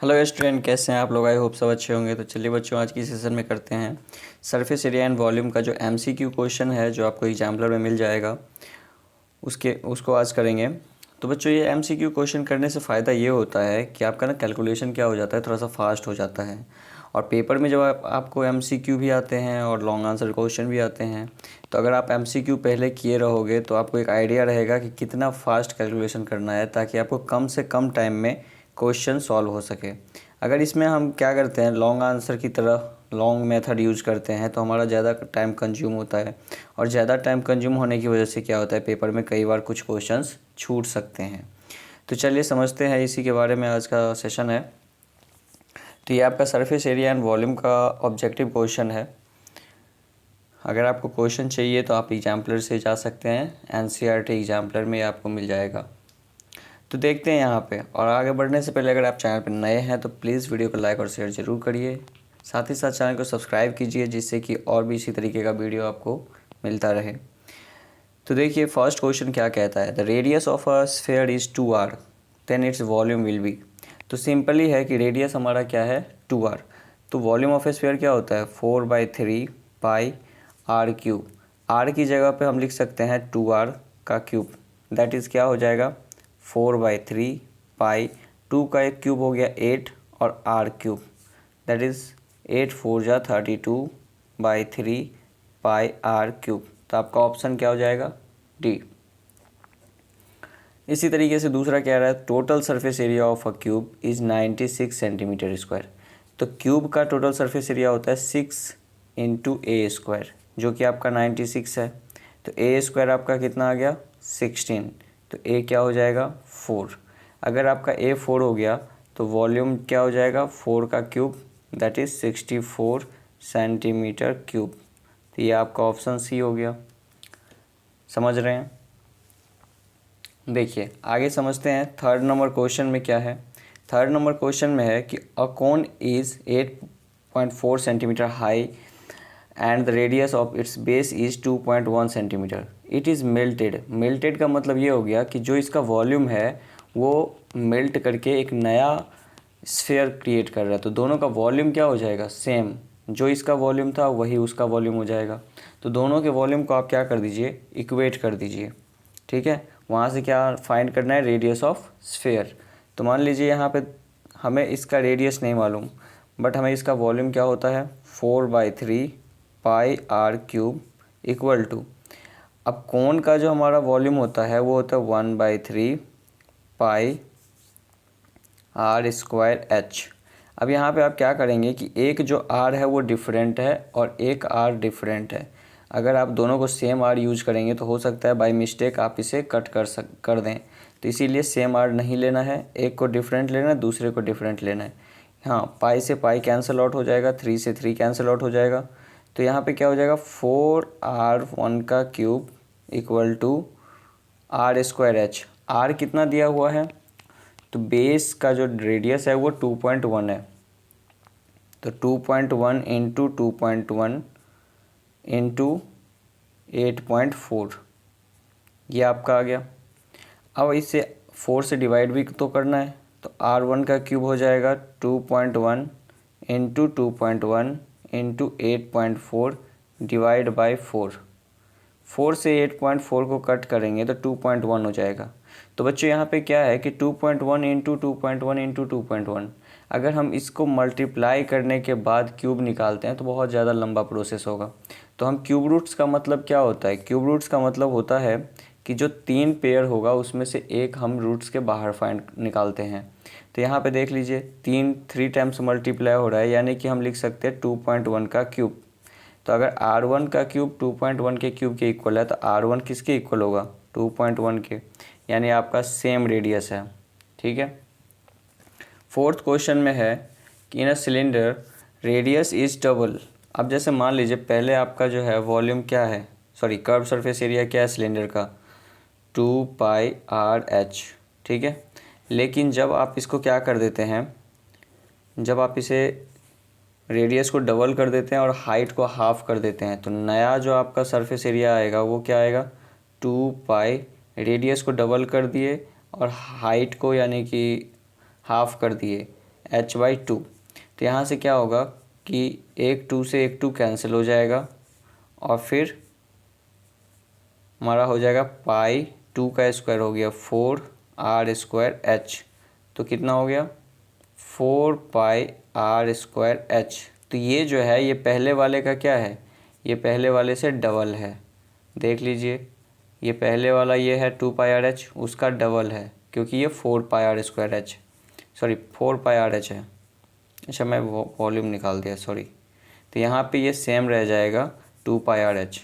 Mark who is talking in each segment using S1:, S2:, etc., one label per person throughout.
S1: Hello student, कैसे हैं आप लोग? आई होप सब अच्छे होंगे। तो चलिए बच्चों, आज की सेशन में करते हैं सरफेस एरिया एंड वॉल्यूम का जो एमसीक्यू क्वेश्चन है, जो आपको एग्जाम्पलर में मिल जाएगा, उसको आज करेंगे। तो बच्चों, ये एमसीक्यू क्वेश्चन करने से फ़ायदा ये होता है कि आपका ना कैलकुलेशन क्या हो जाता है, थोड़ा सा फास्ट हो जाता है। और पेपर में जब आपको एमसीक्यू भी आते हैं और लॉन्ग आंसर क्वेश्चन भी आते हैं, तो अगर आप एमसीक्यू पहले किए रहोगे तो आपको एक आइडिया रहेगा कि कितना फास्ट कैलकुलेशन करना है, ताकि आपको कम से कम टाइम में क्वेश्चन सॉल्व हो सके। अगर इसमें हम क्या करते हैं, लॉन्ग आंसर की तरह लॉन्ग मेथड यूज़ करते हैं, तो हमारा ज़्यादा टाइम कंज्यूम होता है। और ज़्यादा टाइम कंज्यूम होने की वजह से क्या होता है, पेपर में कई बार कुछ क्वेश्चंस छूट सकते हैं। तो चलिए समझते हैं, इसी के बारे में आज का सेशन है। तो ये आपका सरफेस एरिया एंड वॉल्यूम का ऑब्जेक्टिव क्वेश्चन है। अगर आपको क्वेश्चन चाहिए तो आप एग्जाम्पलर से जा सकते हैं, एनसीईआरटी एग्जाम्पलर में आपको मिल जाएगा। तो देखते हैं यहाँ पे। और आगे बढ़ने से पहले अगर आप चैनल पर नए हैं तो प्लीज़ वीडियो को लाइक और शेयर ज़रूर करिए। साथ ही साथ चैनल को सब्सक्राइब कीजिए, जिससे कि और भी इसी तरीके का वीडियो आपको मिलता रहे। तो देखिए फर्स्ट क्वेश्चन क्या कहता है, the radius of a sphere is 2r, then its volume will be. तो सिंपली है कि रेडियस हमारा क्या है, 2r। तो वॉल्यूम ऑफ ए स्फेयर क्या होता है, 4/3 पाई r क्यूब। r की जगह पे हम लिख सकते हैं 2r का क्यूब, दैट इज़ क्या हो जाएगा, 4/3 पाई, 2 का एक क्यूब हो गया 8 और r क्यूब, दैट इज़ 8 4 जा 32/3 पाई r क्यूब। तो आपका ऑप्शन क्या हो जाएगा, डी। इसी तरीके से दूसरा कह रहा है, total surface area of a cube is 96 centimetre square. तो क्यूब का टोटल सरफेस एरिया होता है 6 इंटू ए स्क्वायर, जो कि आपका 96 है। तो ए स्क्वायर आपका कितना आ गया, 16। तो ए क्या हो जाएगा, 4। अगर आपका ए 4 हो गया तो वॉल्यूम क्या हो जाएगा, 4 का cube, that is 64 centimetre cube. तो ये आपका ऑप्शन सी हो गया। समझ रहे हैं? देखिए आगे समझते हैं थर्ड नंबर क्वेश्चन में क्या है। थर्ड नंबर क्वेश्चन में है कि a cone is 8.4 centimetre high and the radius of its base is 2.1 centimetre. It is melted. Melted का मतलब ये हो गया कि जो इसका वॉल्यूम है वो मेल्ट करके एक नया स्फेयर क्रिएट कर रहा है। तो दोनों का वॉल्यूम क्या हो जाएगा, सेम। जो इसका वॉल्यूम था वही उसका वॉल्यूम हो जाएगा। तो दोनों के वॉल्यूम को आप क्या कर दीजिए, इक्वेट कर दीजिए। ठीक है, वहाँ से क्या फाइंड करना है, रेडियस ऑफ स्फेयर। तो मान लीजिए यहाँ पे हमें इसका रेडियस नहीं मालूम, बट हमें इसका वॉल्यूम क्या होता है, 4/3 पाई r क्यूब इक्वल टू, अब कोन का जो हमारा वॉल्यूम होता है वो होता है 1/3 पाई r स्क्वायर h। अब यहाँ पे आप क्या करेंगे कि एक जो r है वो डिफरेंट है और एक r डिफरेंट है। अगर आप दोनों को सेम r यूज करेंगे तो हो सकता है बाय मिस्टेक आप इसे कट कर दें। तो इसीलिए सेम r नहीं लेना है, एक को डिफरेंट लेना है, दूसरे को डिफरेंट लेना है। हाँ, पाई से पाई कैंसिल आउट हो जाएगा, 3 से 3 कैंसिल आउट हो जाएगा। तो यहाँ पे क्या हो जाएगा, 4r1 का cube equal to r square h। r कितना दिया हुआ है, तो बेस का जो रेडियस है वो 2.1 है। तो 2.1 इंटू 2.1 इंटू 8.4, ये आपका आ गया। अब इसे 4 से डिवाइड भी तो करना है, तो r1 का क्यूब हो जाएगा 2.1 इंटू 2.1 इंटू 8.4 डिवाइड बाई 4। 4 से 8.4 को कट करेंगे तो 2.1 हो जाएगा। तो बच्चों यहाँ पे क्या है कि 2.1 इंटू 2.1 इंटू 2.1, अगर हम इसको मल्टीप्लाई करने के बाद क्यूब निकालते हैं तो बहुत ज़्यादा लंबा प्रोसेस होगा। तो हम क्यूब रूट्स का मतलब क्या होता है, क्यूब रूट्स का मतलब होता है कि जो 3 पेयर होगा उसमें से एक हम रूट्स के बाहर फाइंड निकालते हैं। तो यहाँ पे देख लीजिए 3 टाइम्स मल्टीप्लाई हो रहा है, यानी कि हम लिख सकते हैं 2.1 का क्यूब। तो अगर r1 का क्यूब 2.1 के क्यूब के इक्वल है तो r1 किसके इक्वल होगा, 2.1 के, यानी आपका सेम रेडियस है। ठीक है। फोर्थ क्वेश्चन में है कि in a cylinder radius is double. अब जैसे मान लीजिए पहले आपका जो है वॉल्यूम क्या है, सॉरी कर्व सरफेस एरिया क्या है सिलेंडर का, 2πr(h). ठीक है, लेकिन जब आप इसको क्या कर देते हैं, जब आप इसे रेडियस को डबल कर देते हैं और हाइट को हाफ कर देते हैं, तो नया जो आपका सरफेस एरिया आएगा वो क्या आएगा, 2π, रेडियस को डबल कर दिए और हाइट को यानी कि हाफ कर दिए, h/2। तो यहाँ से क्या होगा कि एक 2 से एक 2 कैंसिल हो जाएगा और फिर हमारा हो जाएगा पाई 2 का स्क्वायर हो गया 4r²h। तो कितना हो गया 4πr²h। तो ये जो है ये पहले वाले का क्या है, ये पहले वाले से डबल है। देख लीजिए ये पहले वाला ये है 2πrh, उसका डबल है क्योंकि ये 4πr²h, सॉरी 4πrh है। अच्छा मैं वॉल्यूम निकाल दिया, सॉरी। तो यहाँ पे ये सेम रह जाएगा 2πrh।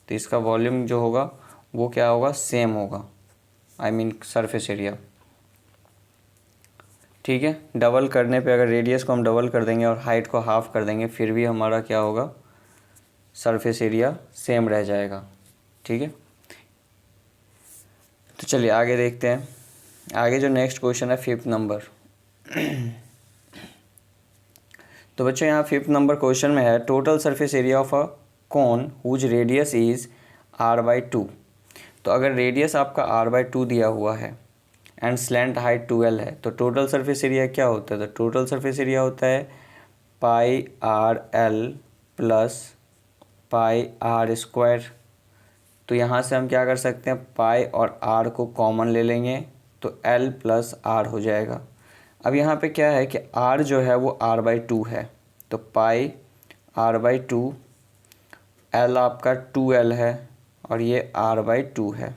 S1: तो इसका वॉल्यूम जो होगा वो क्या होगा, सेम होगा, आई मीन सरफेस एरिया। ठीक है, डबल करने पे अगर रेडियस को हम डबल कर देंगे और हाइट को हाफ कर देंगे फिर भी हमारा क्या होगा, सरफेस एरिया सेम रह जाएगा। ठीक है, तो चलिए आगे देखते हैं। आगे जो नेक्स्ट क्वेश्चन है 5th नंबर। तो बच्चों यहाँ 5th नंबर क्वेश्चन में है total surface area of a cone whose radius is r/2। तो अगर रेडियस आपका r/2 दिया हुआ है एंड स्लैंट हाइट 12 है तो टोटल सरफेस एरिया क्या होता है, तो टोटल सरफेस एरिया होता है πrl प्लस πr²। तो यहाँ से हम क्या कर सकते हैं, पाई और r को कॉमन ले लेंगे तो l प्लस r हो जाएगा। अब यहाँ पे क्या है कि r जो है वो r/2 है, तो पाई r/2, l आपका 2l है और ये r/2 है।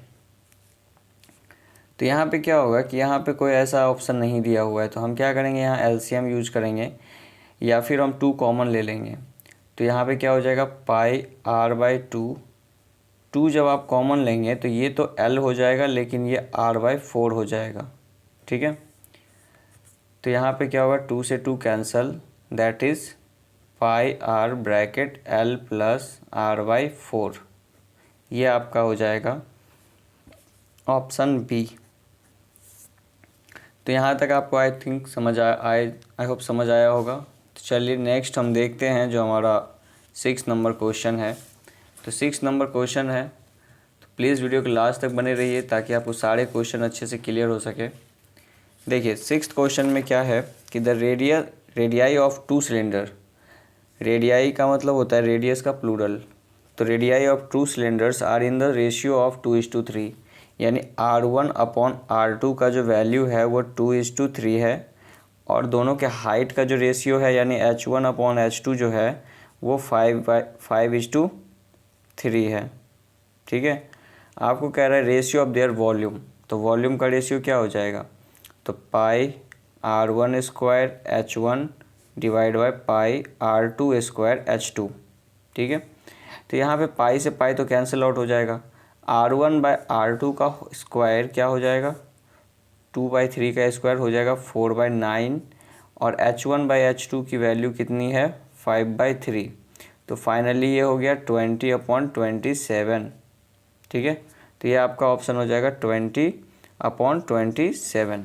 S1: तो यहाँ पे क्या होगा कि यहाँ पे कोई ऐसा ऑप्शन नहीं दिया हुआ है, तो हम क्या करेंगे, यहाँ एलसीएम यूज करेंगे या फिर हम 2 कॉमन ले लेंगे। तो यहाँ पे क्या हो जाएगा, पाई r/2, 2 जब आप कॉमन लेंगे तो ये तो l हो जाएगा लेकिन ये r/4 हो जाएगा। ठीक है, तो यहाँ पे क्या होगा, 2 से 2 cancel, that is pi r bracket l plus r/4। ये आपका हो जाएगा ऑप्शन बी। तो यहाँ तक आपको आई थिंक समझ आई होप समझ आया होगा। तो चलिए नेक्स्ट हम देखते हैं जो हमारा 6 नंबर क्वेश्चन है। तो 6 नंबर क्वेश्चन है, तो प्लीज़ वीडियो के लास्ट तक बने रहिए ताकि आपको सारे क्वेश्चन अच्छे से क्लियर हो सके। देखिए 6th क्वेश्चन में क्या है कि the radii of 2 cylinder, radii का मतलब होता है रेडियस का प्लूरल। तो radii of 2 cylinders are in the ratio of 2:3, यानी R1/R2 का जो वैल्यू है वो 2:3 है और दोनों के हाइट का जो रेशियो है यानी H1/H2 जो है वो 5:3 है। ठीक है, आपको कह रहा है रेशियो ऑफ देयर वॉल्यूम, तो वॉल्यूम का रेशियो क्या हो जाएगा, तो पाई r1² H1 divide by pi r2² H2। ठीक है, तो यहाँ पे पाई से पाई तो कैंसिल आउट हो जाएगा, R1/R2 का स्क्वायर क्या हो जाएगा, 2/3 का स्क्वायर हो जाएगा 4/9 और H1/H2 की वैल्यू कितनी है 5/3। तो फाइनली ये हो गया 20/27। ठीक है, तो ये आपका ऑप्शन हो जाएगा 20/27।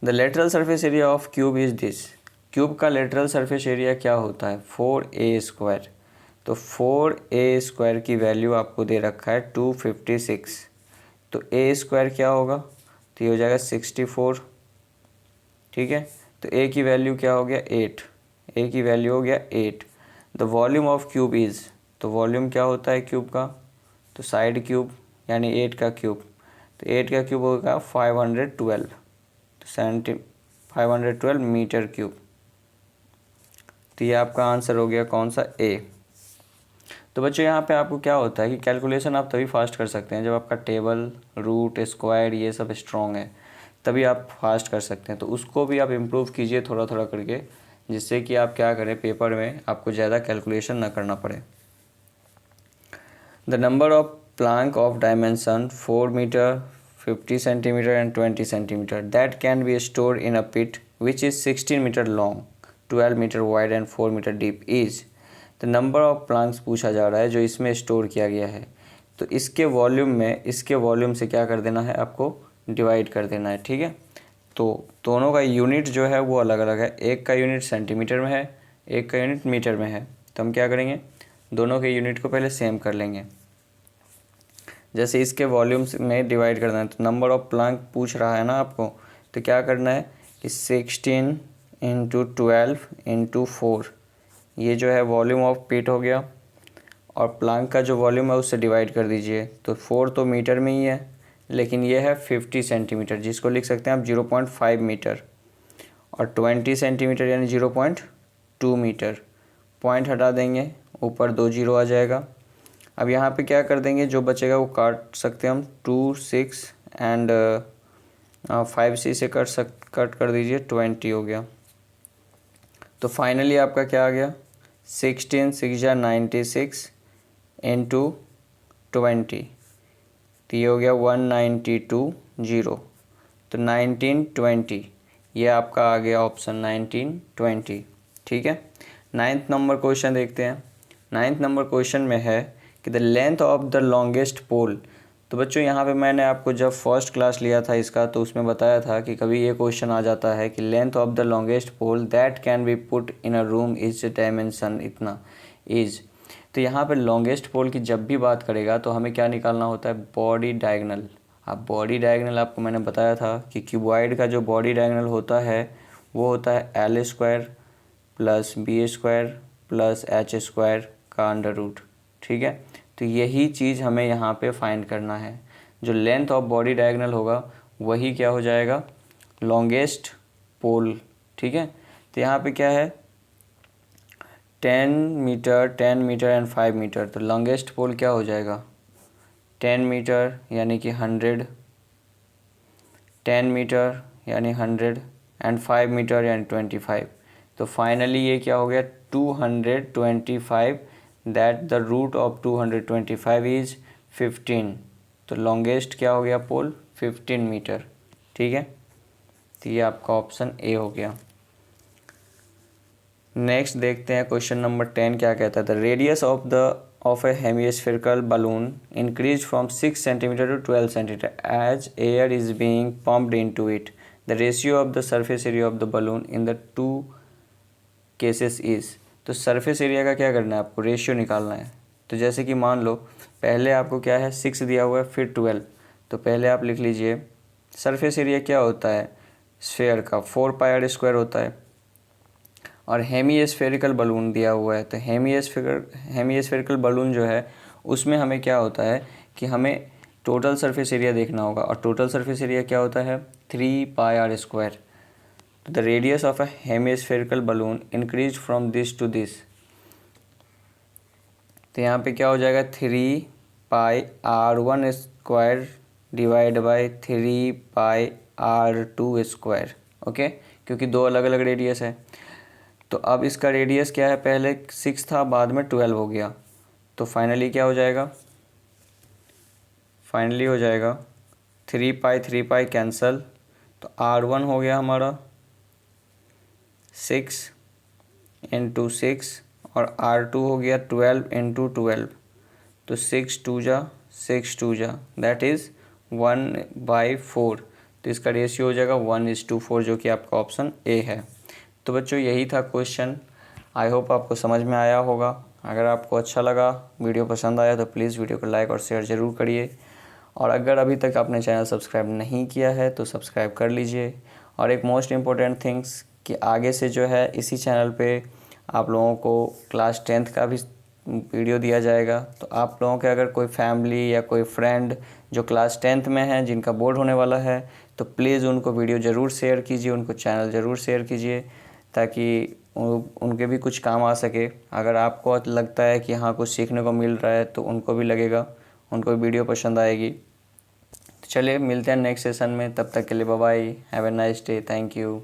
S1: The lateral surface area of cube is this. Cube का लेटरल सरफेस एरिया क्या होता है 4a²। तो 4a² की वैल्यू आपको दे रखा है 256। तो a² क्या होगा, तो ये हो जाएगा 64। ठीक है, तो a की वैल्यू क्या हो गया 8, a की वैल्यू हो गया 8। The volume of cube is, तो वॉल्यूम क्या होता है क्यूब का, तो साइड क्यूब यानी 8 का क्यूब, तो 8 का क्यूब होगा 512, तो 512 मीटर क्यूब। तो ये आपका आंसर हो गया कौन सा, ए। तो बच्चों यहाँ पे आपको क्या होता है कि कैलकुलेशन आप तभी फास्ट कर सकते हैं जब आपका टेबल, रूट, स्क्वायर ये सब स्ट्रॉन्ग है, तभी आप फास्ट कर सकते हैं। तो उसको भी आप इम्प्रूव कीजिए थोड़ा थोड़ा करके, जिससे कि आप क्या करें पेपर में आपको ज़्यादा कैलकुलेशन ना करना पड़े। The number of plank of dimension 4 metre, 50 centimetre and 20 centimetre that can be store in a pit which is 16 metre long, 12 metre wide and 4 metre deep is. तो नंबर ऑफ प्लैंक्स पूछा जा रहा है जो इसमें स्टोर किया गया है। तो इसके वॉल्यूम में इसके वॉल्यूम से क्या कर देना है, आपको डिवाइड कर देना है। ठीक है, तो दोनों का यूनिट जो है वो अलग अलग है, एक का यूनिट सेंटीमीटर में है, एक का यूनिट मीटर में है। तो हम क्या करेंगे, दोनों के यूनिट को पहले सेम कर लेंगे। जैसे इसके वॉल्यूम में डिवाइड करना है, तो नंबर ऑफ प्लैंक पूछ रहा है ना आपको, तो क्या करना है, कि 16 इंटू 12 इंटू 4, ये जो है वॉल्यूम ऑफ पिट हो गया, और प्लांक का जो वॉल्यूम है उससे डिवाइड कर दीजिए। तो 4 तो मीटर में ही है, लेकिन ये है 50 सेंटीमीटर, जिसको लिख सकते हैं आप 0.5 मीटर, और 20 सेंटीमीटर यानी 0.2 मीटर। पॉइंट हटा देंगे, ऊपर 2 जीरो आ जाएगा। अब यहाँ पे क्या कर देंगे, जो बचेगा वो काट सकते हैं हम, 2, 6 एंड 5C से कट कर दीजिए, 20 हो गया। तो फाइनली आपका क्या आ गया, 16 6 या 96 इंटू 20, तो ये हो गया 192 जीरो। तो 1920, ये आपका आ गया ऑप्शन 1920। ठीक है। 9th नंबर क्वेश्चन देखते हैं। 9th नंबर क्वेश्चन में है कि the length of the longest pole. तो बच्चों यहाँ पे मैंने आपको जब फर्स्ट क्लास लिया था इसका, तो उसमें बताया था कि कभी ये क्वेश्चन आ जाता है कि length of the longest pole that can be put in a room is dimension इतना इज। तो यहाँ पे लॉन्गेस्ट पोल की जब भी बात करेगा तो हमें क्या निकालना होता है, बॉडी डायगनल। अब बॉडी डायगनल आपको मैंने बताया था कि क्यूबॉइड का जो बॉडी डायगनल होता है वो होता है L² plus B² plus H² का अंडर रूट। ठीक है। तो यही चीज़ हमें यहाँ पे फाइंड करना है। जो लेंथ ऑफ बॉडी डायगनल होगा वही क्या हो जाएगा, लॉन्गेस्ट पोल। ठीक है। तो यहाँ पे क्या है, 10 मीटर 10 मीटर एंड 5 मीटर। तो लॉन्गेस्ट पोल क्या हो जाएगा, 10 मीटर यानी कि 100, 10 मीटर यानी 100 एंड 5 मीटर यानी 25। तो फाइनली ये क्या हो गया, 225, that the root of 225 is 15। तो लॉन्गेस्ट क्या हो गया पोल, 15 मीटर। ठीक है। तो ये आपका ऑप्शन ए हो गया। नेक्स्ट देखते हैं क्वेश्चन नंबर 10 क्या कहता है। The radius of a hemispherical balloon increase from 6 centimetre to 12 centimetre as air is being pumped into it. The ratio of the surface area of the balloon in the two cases is. तो surface area का क्या करना है, आपको ratio निकालना है। तो जैसे कि मान लो पहले आपको क्या है, 6 दिया हुआ है, फिर 12। तो पहले आप लिख लीजिए सरफेस एरिया क्या होता है स्फेयर का, 4πr² होता है, और हेमिस्फेरिकल बलून दिया हुआ है। तो हेमिस्फेरिकल बलून जो है उसमें हमें क्या होता है कि हमें टोटल सरफेस एरिया देखना होगा, और टोटल सरफेस एरिया क्या होता है, 3πr²। तो the radius of a hemispherical balloon increase from this to this. तो यहाँ पे क्या हो जाएगा, 3πr1² divide by 3πr2²। Okay, क्योंकि दो अलग अलग रेडियस है। तो अब इसका रेडियस क्या है, पहले 6 था, बाद में 12 हो गया। तो फाइनली क्या हो जाएगा, फाइनली हो जाएगा 3π कैंसल। तो R1 हो गया हमारा 6 इंटू 6, और R2 हो गया 12 इंटू 12। तो 6 2 जा दैट इज़ 1/4। तो इसका रेशियो हो जाएगा 1:4, जो कि आपका ऑप्शन ए है। तो बच्चों यही था क्वेश्चन। आई होप आपको समझ में आया होगा। अगर आपको अच्छा लगा, वीडियो पसंद आया, तो प्लीज़ वीडियो को लाइक और शेयर ज़रूर करिए। और अगर अभी तक आपने चैनल सब्सक्राइब नहीं किया है तो सब्सक्राइब कर लीजिए। और एक मोस्ट इम्पोर्टेंट थिंग्स कि आगे से जो है इसी चैनल पे आप लोगों को क्लास 10th का भी वीडियो दिया जाएगा। तो आप लोगों के अगर कोई फैमिली या कोई फ्रेंड जो क्लास 10th में है, जिनका बोर्ड होने वाला है, तो प्लीज़ उनको वीडियो ज़रूर शेयर कीजिए, उनको चैनल ज़रूर शेयर कीजिए, ताकि उनके भी कुछ काम आ सके। अगर आपको लगता है कि हाँ कुछ सीखने को मिल रहा है तो उनको भी लगेगा, उनको भी वीडियो पसंद आएगी। तो चलिए मिलते हैं नेक्स्ट सेशन में, तब तक के लिए bye bye, have a nice day, thank you.